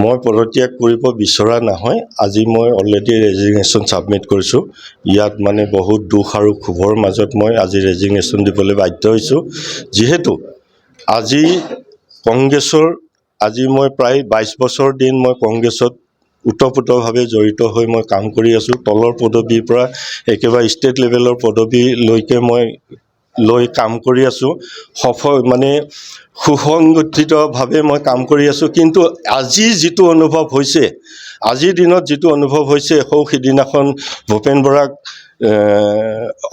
মই পদত্যাগ কৰিব বিচৰা নহয়। আজি মই অলৰেডি ৰেজিগনেশ্যন ছাবমিট কৰিছোঁ। ইয়াত মানে বহুত দুখ আৰু ক্ষোভৰ মাজত মই আজি ৰেজিগনেশ্যন দিবলৈ বাধ্য হৈছোঁ। যিহেতু আজি কংগ্ৰেছৰ মই প্ৰায় 22 বছৰ দিন মই কংগ্ৰেছত ওতঃপ্ৰোতভাৱে জড়িত হৈ মই কাম কৰি আছোঁ। তলৰ পদবীৰ পৰা একেবাৰে ষ্টেট লেভেলৰ পদবীলৈকে মই লৈ কাম কৰি আছোঁ। সুসংগঠিতভাৱে মই কাম কৰি আছোঁ। কিন্তু আজি যিটো অনুভৱ হৈছে, আজিৰ দিনত যিটো অনুভৱ হৈছে, সিদিনাখন ভূপেন বৰাক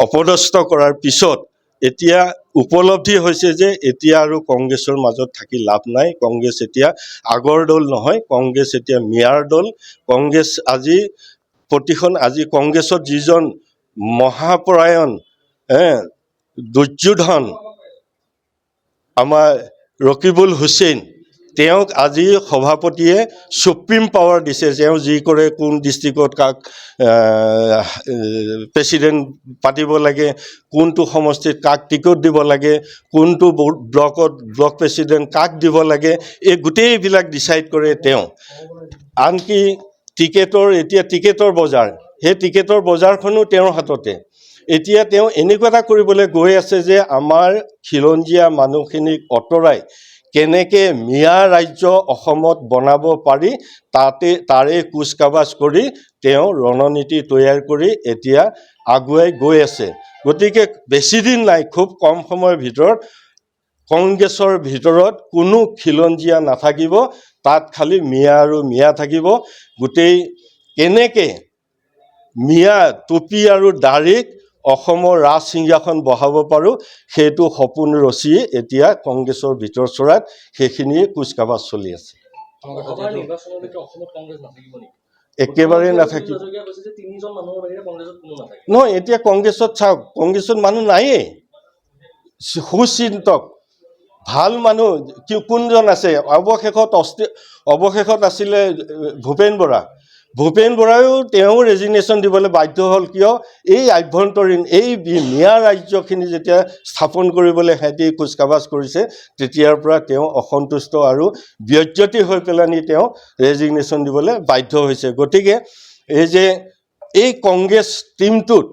অপদস্থ কৰাৰ পিছত এতিয়া উপলব্ধি হৈছে যে এতিয়া আৰু কংগ্ৰেছৰ মাজত থাকি লাভ নাই। কংগ্ৰেছ এতিয়া আগৰ দল নহয়, কংগ্ৰেছ এতিয়া মিয়াৰ দল। কংগ্ৰেছ আজি কংগ্ৰেছত যিজন মহাপৰায়ণ দুৰ্যোধন আমাৰ ৰকিবুল হুছেইন, তেওঁক আজি সভাপতিয়ে সুপ্ৰিম পাৱাৰ দিছে। তেওঁ যি কৰে, কোন ডিষ্ট্ৰিক্টত কাক প্ৰেচিডেণ্ট পাতিব লাগে, কোনটো সমষ্টিত কাক টিকট দিব লাগে, কোনটো ব্লক প্ৰেচিডেণ্ট কাক দিব লাগে, এই গোটেইবিলাক ডিচাইড কৰে তেওঁ। আনকি এতিয়া টিকেটৰ বজাৰ, সেই টিকেটৰ বজাৰখনো তেওঁৰ হাততে। এতিয়া তেওঁ এনেকুৱা এটা কৰিবলৈ গৈ আছে যে আমাৰ খিলঞ্জীয়া মানুহখিনিক আঁতৰাই কেনেকৈ মিয়া ৰাজ্য অসমত বনাব পাৰি তাৰে কুচকাৱাজ কৰি তেওঁ ৰণনীতি তৈয়াৰ কৰি এতিয়া আগুৱাই গৈ আছে। গতিকে বেছিদিন নাই, খুব কম সময়ৰ ভিতৰত কংগ্ৰেছৰ ভিতৰত কোনো খিলঞ্জীয়া নাথাকিব। তাত খালি মিয়া আৰু মিয়া থাকিব। গোটেই কেনেকৈ মিয়া টুপি আৰু দাড়িক অসমৰ ৰাজ সিংহাসন বহাব পাৰোঁ, সেইটো সপোন ৰচি এতিয়া কংগ্ৰেছৰ ভিতৰ চৰাত সেইখিনিয়ে কুচকাৱাজ চলি আছে। একেবাৰে নাথাকিব নহয়। এতিয়া কংগ্ৰেছত চাওক, কংগ্ৰেছত মানুহ নায়েই। সুচিন্তক ভাল মানুহ কোনজন আছে? অৱশেষত আছিলে ভূপেন বৰায়ো তেওঁ ৰেজিগনেশ্যন দিবলৈ বাধ্য হ'ল। কিয়? এই আভ্যন্তৰীণ মিয়া ৰাজ্যখিনি যেতিয়া স্থাপন কৰিবলৈ সিহঁতি কুচকাৱাজ কৰিছে, তেতিয়াৰ পৰা তেওঁ অসন্তুষ্ট আৰু ব্যজ্যতি হৈ পেলানি তেওঁ ৰেজিগনেশ্যন দিবলৈ বাধ্য হৈছে। গতিকে এই কংগ্ৰেছ টীমটোত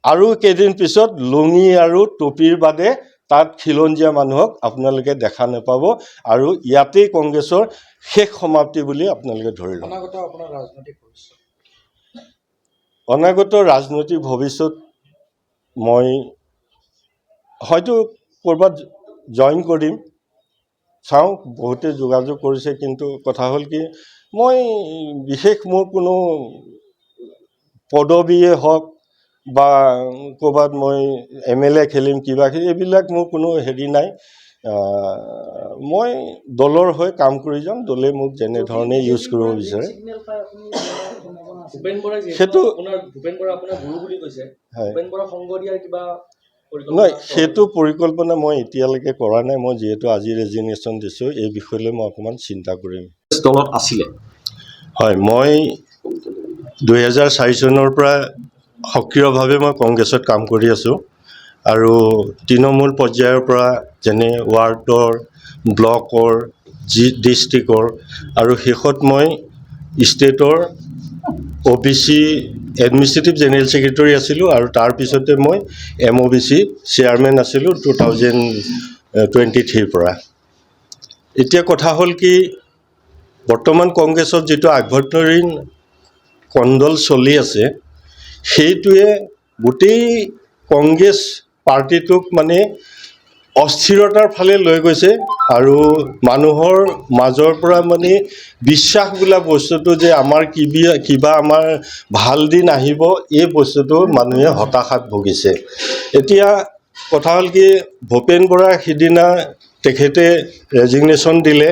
আৰু কেইদিন পিছত লুঙি আৰু টুপিৰ বাদে তাত খিলঞ্জীয়া মানুহক আপোনালোকে দেখা নাপাব। আৰু ইয়াতেই কংগ্ৰেছৰ শেষ সমাপ্তি বুলি আপোনালোকে ধৰি লওক। অনাগত ৰাজনৈতিক ভৱিষ্যত মই হয়তো ক'ৰবাত জইন কৰিম, চাওঁ। বহুতে যোগাযোগ কৰিছে, কিন্তু কথা হ'ল কি, মই বিশেষ মোৰ কোনো পদবীয়ে হওক বা ক'ৰবাত মই MLA খেলিম, কিবা এইবিলাক মোৰ কোনো হেৰি নাই। মই দলৰ হৈ কাম কৰি যাম। দলে মোক যেনেধৰণে ইউজ কৰিব বিচাৰে সেইটো নহয়। সেইটো পৰিকল্পনা মই এতিয়ালৈকে কৰা নাই। মই যিহেতু আজি ৰেজিগনেশ্যন দিছোঁ, এই বিষয়লৈ মই অকণমান চিন্তা কৰিম। দলত আছিলে হয়, মই 2004 চনৰ পৰা সক্ৰিয়ভাৱে মই কংগ্ৰেছত কাম কৰি আছোঁ। আৰু তৃণমূল পৰ্যায়ৰ পৰা যেনে ৱাৰ্ডৰ, ব্লকৰ, ডিষ্ট্ৰিক্টৰ, আৰু শেষত মই ষ্টেটৰ OBC এডমিনিষ্ট্ৰেটিভ জেনেৰেল ছেক্ৰেটাৰী আছিলোঁ। আৰু তাৰপিছতে মই MOBC চেয়াৰমেন আছিলোঁ 2023 পৰা। এতিয়া কথা হ'ল কি, বৰ্তমান কংগ্ৰেছত যিটো আভ্যন্তৰীণ কণ্ডল চলি আছে, সেইটোৱে গোটেই কংগ্ৰেছ পাৰ্টিটোক মানে অস্থিৰতাৰ ফালে লৈ গৈছে। আৰু মানুহৰ মাজৰ পৰা মানে বিশ্বাস বোলা বস্তুটো যে আমাৰ কিবা আমাৰ ভাল দিন আহিব, এই বস্তুটো মানুহে হতাশাত ভুগিছে। এতিয়া কথা হ'ল কি, ভূপেন বৰা সিদিনা তেখেতে ৰেজিগনেশ্যন দিলে।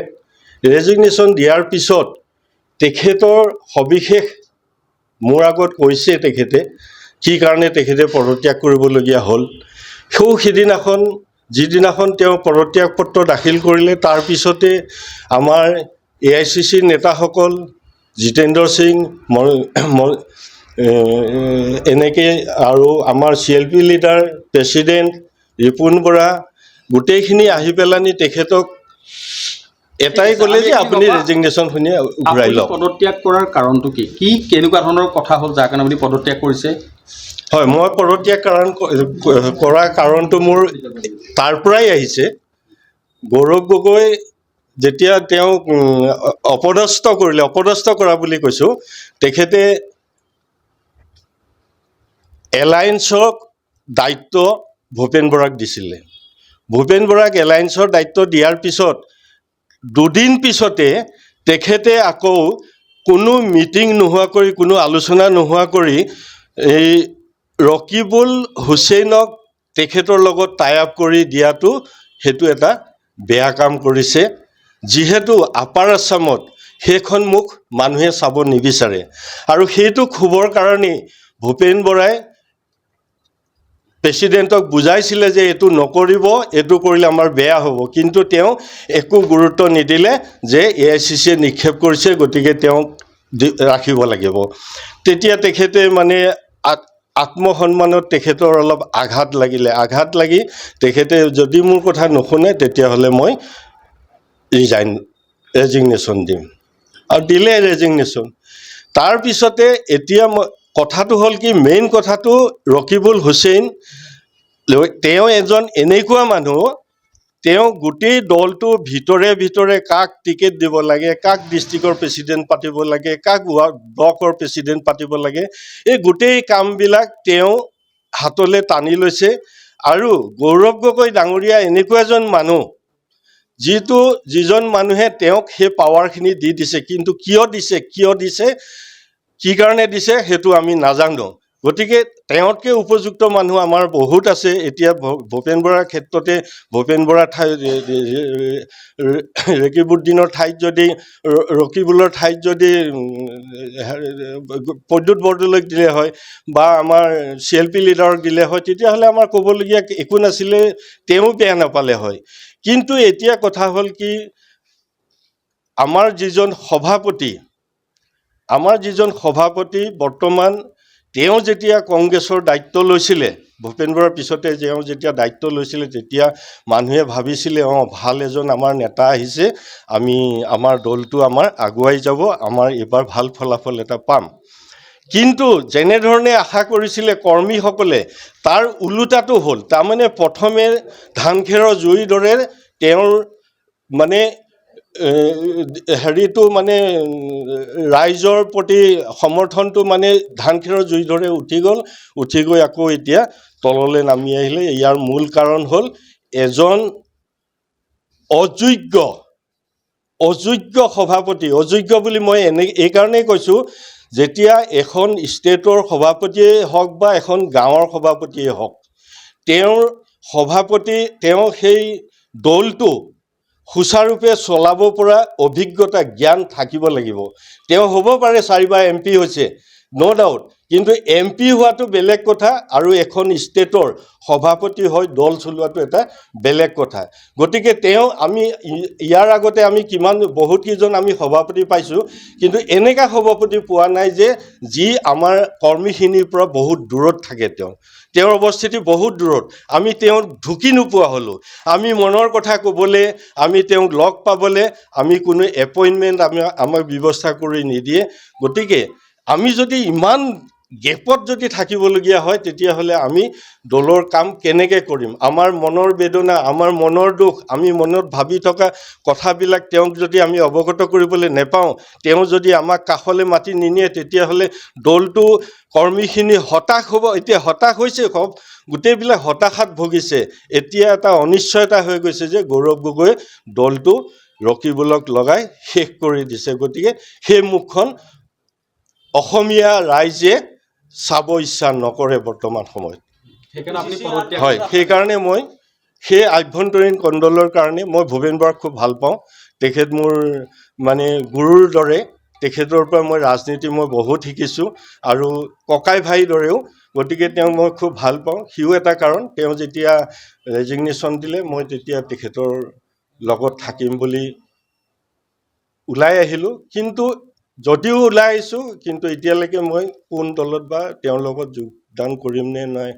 ৰেজিগনেশ্যন দিয়াৰ পিছত তেখেতৰ সবিশেষ মোৰ আগত কৈছে তেখেতে, কি কাৰণে তেখেতে পদত্যাগ কৰিবলগীয়া হ'ল। সিদিনাখন যিদিনাখন তেওঁ পদত্যাগ পত্ৰ দাখিল কৰিলে, তাৰপিছতে আমাৰ AICC নেতাসকল, জিতেন্দ্ৰ সিং, এনেকৈ আৰু আমাৰ CLP leader, president Ripun Bora, গোটেইখিনি আহি পেলানি তেখেতক এটাই ক'লে যে আপুনি ৰেজিগনেশ্যন শুনি ঘূৰাই লওক। পদত্যাগ কৰাৰ কাৰণটো কি কেনেকুৱা ধৰণৰ কথা হ'ল যাৰ কাৰণে আপুনি পদত্যাগ কৰিছে? হয়, মই পদত্যাগ কৰাৰ কাৰণটো মোৰ তাৰ পৰাই আহিছে। গৌৰৱ গগৈ যেতিয়া তেওঁক অপদস্থ কৰিলে, অপদস্থ কৰা বুলি কৈছোঁ, তেখেতে এলায়েন্সক দায়িত্ব ভূপেন বৰাক দিছিলে। ভূপেন বৰাক এলায়েন্সৰ দায়িত্ব দিয়াৰ পিছত দুদিন পিছতে তেখেতে আকৌ কোনো মিটিং নোহোৱা কৰি, কোনো আলোচনা নোহোৱা কৰি এই ৰকিবুল হুছেইনক তেখেতৰ লগত টাই আপ কৰি দিয়াটো সেইটো এটা বেয়া কাম কৰিছে। যিহেতু আপাৰ আছামত সেইখন মুখ মানুহে চাব নিবিচাৰে, আৰু সেইটো ক্ষোভৰ কাৰণেই ভূপেন বৰাই প্ৰেছিডেণ্টক বুজাইছিলে যে এইটো নকৰিব, এইটো কৰিলে আমাৰ বেয়া হ'ব, কিন্তু তেওঁ একো গুৰুত্ব নিদিলে যে AICCয়ে নিক্ষেপ কৰিছে, গতিকে তেওঁক ৰাখিব লাগিব। তেতিয়া তেখেতে মানে আত্মসন্মানত তেখেতৰ অলপ আঘাত লাগি তেখেতে যদি মোৰ কথা নুশুনে তেতিয়াহ'লে মই ৰেজিগনেশ্যন দিম, আৰু দিলে ৰেজিগনেশ্যন। তাৰপিছতে এতিয়া কথাটো হ'ল কি, মেইন কথাটো ৰকিবুল হুছেইন তেওঁ এজন এনেকুৱা মানুহ, তেওঁ গোটেই দলটো ভিতৰে কাক টিকেট দিব লাগে, কাক ডিষ্ট্ৰিক্টৰ প্ৰেছিডেণ্ট পাতিব লাগে, কাক ব্লকৰ প্ৰেছিডেণ্ট পাতিব লাগে, এই গোটেই কামবিলাক তেওঁ হাতলৈ টানি লৈছে। আৰু গৌৰৱ গগৈ ডাঙৰীয়া এনেকুৱা এজন মানুহ, যিজন মানুহে তেওঁক সেই পাৱাৰখিনি দি দিছে, কিন্তু কিয় দিছে, কি কাৰণে দিছে সেইটো আমি নাজানো। গতিকে তেওঁতকৈ উপযুক্ত মানুহ আমাৰ বহুত আছে। এতিয়া ভূপেন বৰাৰ ক্ষেত্ৰতে ভূপেন বৰাৰ ৰকিবুদ্দিনৰ ঠাইত যদি ৰকিবুলৰ ঠাইত যদি প্ৰদ্যুৎ বৰদলৈক দিলে হয় বা আমাৰ CLP লিডাৰক দিলে হয়, তেতিয়াহ'লে আমাৰ ক'বলগীয়া একো নাছিলে, তেওঁ বেয়া নাপালে হয়। কিন্তু এতিয়া কথা হ'ল কি, আমাৰ যিজন সভাপতি বৰ্তমান, তেওঁ যেতিয়া কংগ্ৰেছৰ দায়িত্ব লৈছিলে, ভূপেন বৰাৰ পিছতে তেওঁ যেতিয়া দায়িত্ব লৈছিলে, তেতিয়া মানুহে ভাবিছিলে ভাল এজন আমাৰ নেতা আহিছে, আমাৰ দলটো আমাৰ আগুৱাই যাব, আমাৰ এইবাৰ ভাল ফলাফল এটা পাম। কিন্তু যেনেধৰণে আশা কৰিছিলে কৰ্মীসকলে, তাৰ ওলোটাটো হ'ল। তাৰমানে প্ৰথমে ধানখেৰৰ জুইৰ দৰে তেওঁৰ মানে হেৰিটো মানে ৰাইজৰ প্ৰতি সমৰ্থনটো মানে ধানখেৰৰ জুইৰ দৰে উঠি গৈ আকৌ এতিয়া তললৈ নামি আহিলে। ইয়াৰ মূল কাৰণ হ'ল এজন অযোগ্য সভাপতি। অযোগ্য বুলি মই এই কাৰণেই কৈছোঁ, যেতিয়া এখন ষ্টেটৰ সভাপতিয়ে হওক বা এখন গাঁৱৰ সভাপতিয়ে হওক, তেওঁ সেই দলটো সুচাৰুৰূপে চলাব পৰা অভিজ্ঞতা, জ্ঞান থাকিব লাগিব। তেওঁ হ'ব পাৰে 4বাৰ MP হৈছে, ন' ডাউট, কিন্তু MP হোৱাটো বেলেগ কথা, আৰু এখন ষ্টেটৰ সভাপতি হৈ দল চলোৱাটো এটা বেলেগ কথা। গতিকে আমি ইয়াৰ আগতে বহুত কেইজন আমি সভাপতি পাইছোঁ, কিন্তু এনেকুৱা সভাপতি পোৱা নাই যি আমাৰ কৰ্মীখিনিৰ পৰা বহুত দূৰত থাকে। তেওঁৰ অৱস্থিতি বহুত দূৰত। আমি তেওঁক ঢুকি নোপোৱা হ'লোঁ। আমি মনৰ কথা ক'বলৈ, আমি তেওঁক লগ পাবলৈ আমি কোনো এপইণ্টমেণ্ট আমাক ব্যৱস্থা কৰি নিদিয়ে। গতিকে আমি যদি ইমান গেপত যদি থাকিবলগীয়া হয়, তেতিয়াহ'লে আমি দলৰ কাম কেনেকৈ কৰিম? আমাৰ মনৰ বেদনা, আমাৰ মনৰ দুখ, আমি মনত ভাবি থকা কথাবিলাক তেওঁক যদি আমি অৱগত কৰিবলৈ নেপাওঁ, তেওঁ যদি আমাক কাষলৈ মাতি নিনিয়ে, তেতিয়াহ'লে দলটো কৰ্মীখিনি হতাশ হ'ব। এতিয়া হতাশ হৈছে, গোটেইবিলাক হতাশাত ভুগিছে। এতিয়া এটা অনিশ্চয়তা হৈ গৈছে যে গৌৰৱ গগৈ দলটো ৰকিবুলক লগাই শেষ কৰি দিছে। গতিকে সেই মুখখন অসমীয়া ৰাইজে চাব ইচ্ছা নকৰে বৰ্তমান সময়ত। হয়, সেইকাৰণে মই সেই আভ্যন্তৰীণ কণ্ডলৰ কাৰণে মই ভূপেন বৰাক খুব ভাল পাওঁ। তেখেত মোৰ মানে গুৰুৰ দৰে। তেখেতৰ পৰা মই ৰাজনীতি বহুত শিকিছোঁ, আৰু ককাই ভাইৰ দৰেও। গতিকে তেওঁক মই খুব ভাল পাওঁ। সিও এটা কাৰণ, তেওঁ যেতিয়া ৰেজিগনেশ্যন দিলে, মই তেতিয়া তেখেতৰ লগত থাকিম বুলি ওলাই আহিলোঁ। কিন্তু যদিও ওলাই আহিছোঁ, কিন্তু এতিয়ালৈকে মই কোন দলত বা তেওঁৰ লগত যোগদান কৰিম নে নাই